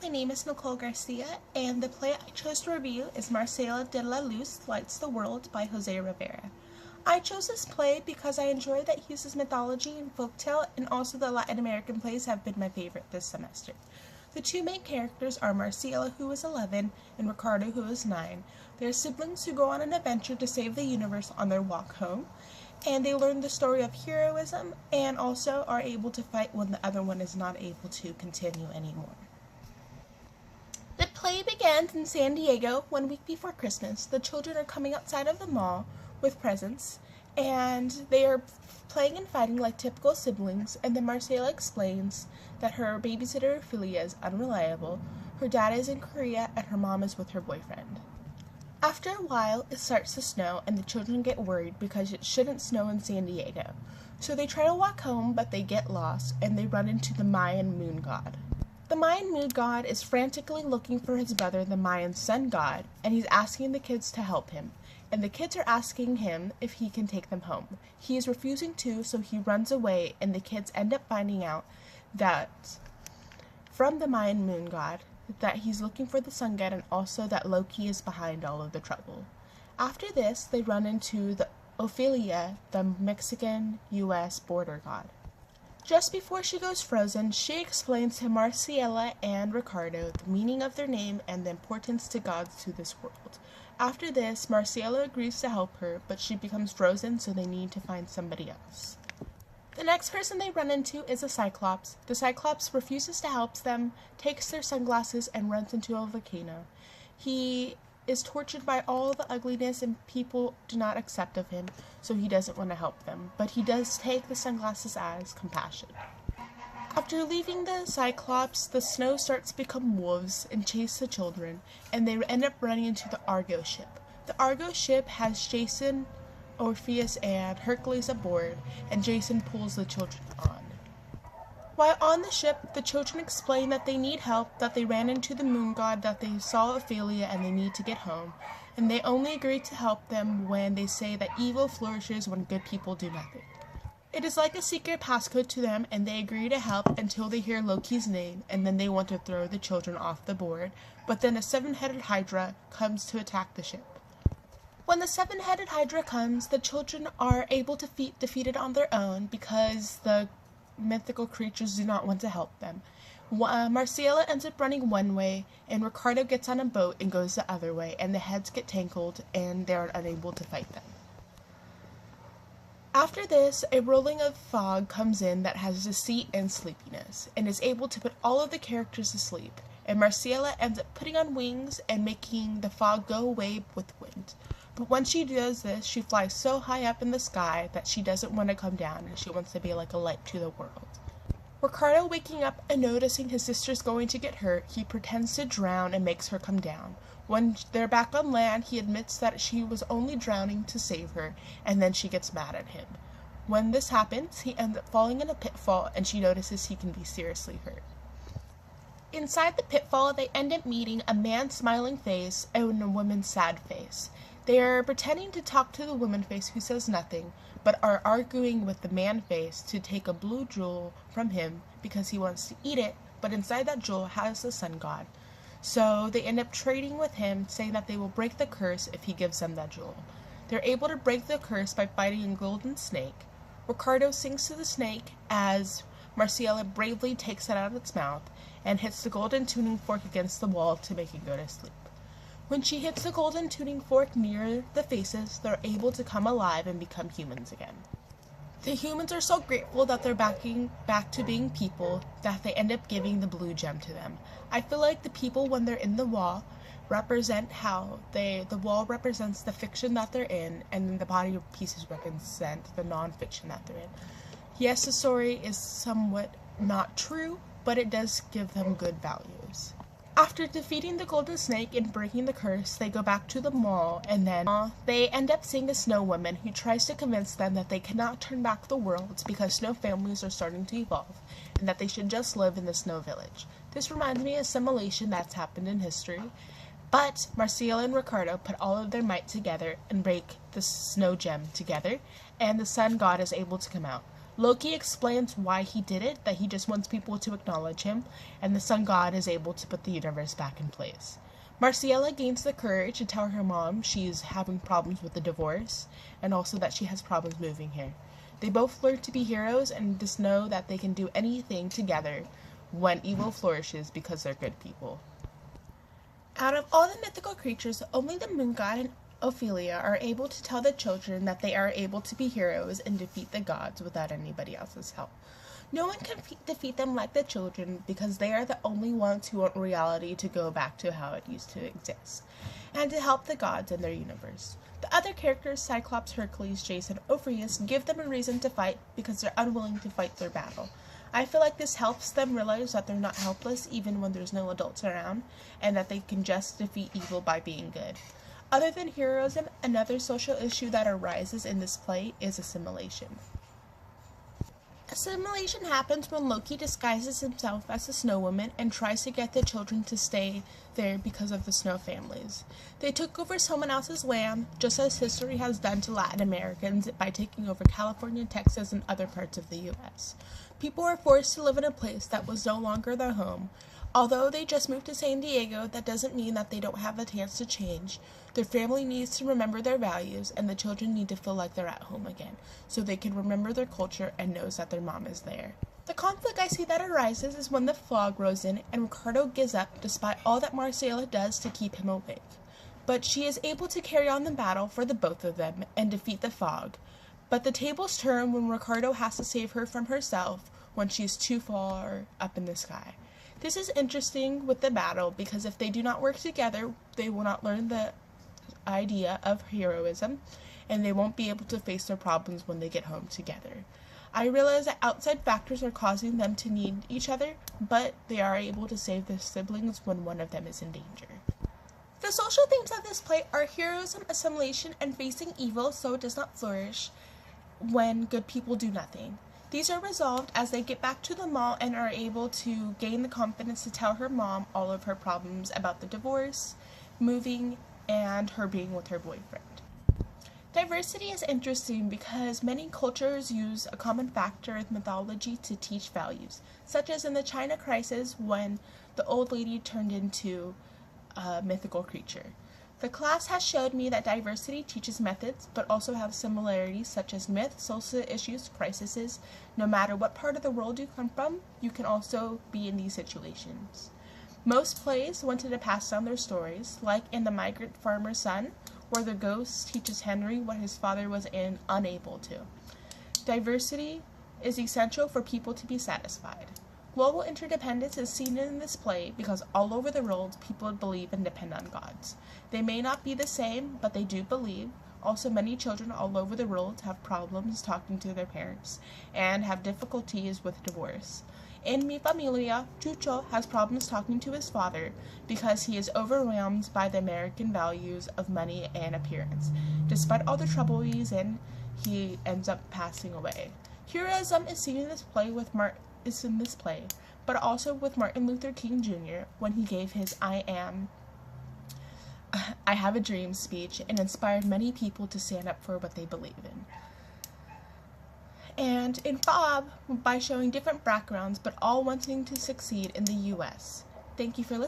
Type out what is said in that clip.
my name is Nicole Garcia, and the play I chose to review is Marciela de la Luz Lights the World by Jose Rivera. I chose this play because I enjoy that it uses mythology and folktale, and also the Latin American plays have been my favorite this semester. The two main characters are Marciela, who is 11, and Ricardo, who is 9. They are siblings who go on an adventure to save the universe on their walk home, and they learn the story of heroism and also are able to fight when the other one is not able to continue anymore. The play begins in San Diego 1 week before Christmas. The children are coming outside of the mall with presents, and they are playing and fighting like typical siblings, and then Marcela explains that her babysitter Ophelia is unreliable, her dad is in Korea, and her mom is with her boyfriend. After a while, it starts to snow, and the children get worried because it shouldn't snow in San Diego. So they try to walk home, but they get lost, and they run into the Mayan moon god. The Mayan moon god is frantically looking for his brother, the Mayan sun god, and he's asking the kids to help him. And the kids are asking him if he can take them home. He is refusing to, so he runs away, and the kids end up finding out that from the Mayan moon god that he's looking for the sun god, and also that Loki is behind all of the trouble. After this, they run into the Ophelia, the Mexican-US border god. Just before she goes frozen, she explains to Marciela and Ricardo the meaning of their name and the importance to gods to this world. After this, Marciela agrees to help her, but she becomes frozen, so they need to find somebody else. The next person they run into is a Cyclops. The Cyclops refuses to help them, takes their sunglasses, and runs into a volcano. He is tortured by all the ugliness, and people do not accept of him, so he doesn't want to help them, but he does take the sunglasses as compassion. After leaving the Cyclops, the snow starts to become wolves and chase the children, and they end up running into the Argo ship. The Argo ship has Jason, Orpheus, and Hercules aboard, and Jason pulls the children on. While on the ship, the children explain that they need help, that they ran into the moon god, that they saw Ophelia, and they need to get home, and they only agree to help them when they say that evil flourishes when good people do nothing. It is like a secret passcode to them, and they agree to help until they hear Loki's name, and then they want to throw the children off the board, but then a seven-headed Hydra comes to attack the ship. When the seven-headed Hydra comes, the children are able to defeat it on their own because the mythical creatures do not want to help them. Marciela ends up running one way, and Ricardo gets on a boat and goes the other way, and the heads get tangled, and they are unable to fight them. After this, a rolling of fog comes in that has deceit and sleepiness, and is able to put all of the characters to sleep, and Marciela ends up putting on wings and making the fog go away with wind. But when she does this, she flies so high up in the sky that she doesn't want to come down, and she wants to be like a light to the world. Ricardo waking up and noticing his sister's going to get hurt, he pretends to drown and makes her come down. When they're back on land, he admits that she was only drowning to save her, and then she gets mad at him. When this happens, he ends up falling in a pitfall, and she notices he can be seriously hurt. Inside the pitfall, they end up meeting a man's smiling face and a woman's sad face. They are pretending to talk to the woman face, who says nothing, but are arguing with the man face to take a blue jewel from him because he wants to eat it, but inside that jewel has the sun god. So they end up trading with him, saying that they will break the curse if he gives them that jewel. They're able to break the curse by fighting a golden snake. Ricardo sings to the snake as Marciela bravely takes it out of its mouth and hits the golden tuning fork against the wall to make it go to sleep. When she hits the golden tuning fork near the faces, they're able to come alive and become humans again. The humans are so grateful that they're back to being people that they end up giving the blue gem to them. I feel like the people, when they're in the wall, represent how the wall represents the fiction that they're in, and then the body pieces represent the non-fiction that they're in. Yes, the story is somewhat not true, but it does give them good values. After defeating the golden snake and breaking the curse, they go back to the mall, and then they end up seeing a snow woman who tries to convince them that they cannot turn back the world because snow families are starting to evolve, and that they should just live in the snow village. This reminds me of assimilation that's happened in history, but Marciela and Ricardo put all of their might together and break the snow gem together, and the sun god is able to come out. Loki explains why he did it, that he just wants people to acknowledge him, and the sun god is able to put the universe back in place. Marciela gains the courage to tell her mom she's having problems with the divorce, and also that she has problems moving here. They both learn to be heroes and just know that they can do anything together when evil flourishes because they're good people. Out of all the mythical creatures, only the moon god and Ophelia are able to tell the children that they are able to be heroes and defeat the gods without anybody else's help. No one can defeat them like the children because they are the only ones who want reality to go back to how it used to exist, and to help the gods in their universe. The other characters, Cyclops, Hercules, Jason, Orpheus, give them a reason to fight because they're unwilling to fight their battle. I feel like this helps them realize that they're not helpless even when there's no adults around, and that they can just defeat evil by being good. Other than heroism, another social issue that arises in this play is assimilation. Assimilation happens when Loki disguises himself as a snow woman and tries to get the children to stay there because of the snow families. They took over someone else's land, just as history has done to Latin Americans by taking over California, Texas, and other parts of the U.S. People were forced to live in a place that was no longer their home. Although they just moved to San Diego, that doesn't mean that they don't have a chance to change. Their family needs to remember their values, and the children need to feel like they're at home again, so they can remember their culture and knows that their mom is there. The conflict I see that arises is when the fog rolls in and Ricardo gives up despite all that Marcela does to keep him awake. But she is able to carry on the battle for the both of them and defeat the fog. But the tables turn when Ricardo has to save her from herself when she is too far up in the sky. This is interesting with the battle because if they do not work together, they will not learn the idea of heroism, and they won't be able to face their problems when they get home together. I realize that outside factors are causing them to need each other, but they are able to save their siblings when one of them is in danger. The social themes of this play are heroism, assimilation, and facing evil so it does not flourish when good people do nothing. These are resolved as they get back to the mall and are able to gain the confidence to tell her mom all of her problems about the divorce, moving, and her being with her boyfriend. Diversity is interesting because many cultures use a common factor in mythology to teach values, such as in the China crisis when the old lady turned into a mythical creature. The class has showed me that diversity teaches methods, but also have similarities such as myth, social issues, crises. No matter what part of the world you come from, you can also be in these situations. Most plays wanted to pass down their stories, like in The Migrant Farmer's Son, where the ghost teaches Henry what his father was unable to. Diversity is essential for people to be satisfied. Global interdependence is seen in this play because all over the world people believe and depend on gods. They may not be the same, but they do believe. Also, many children all over the world have problems talking to their parents and have difficulties with divorce. In Mi Familia, Chucho has problems talking to his father because he is overwhelmed by the American values of money and appearance. Despite all the trouble he's in, he ends up passing away. Heroism is seen in this play, but also with Martin Luther King Jr. when he gave his I have a dream speech and inspired many people to stand up for what they believe in. And in Fob, by showing different backgrounds but all wanting to succeed in the U.S. Thank you for listening.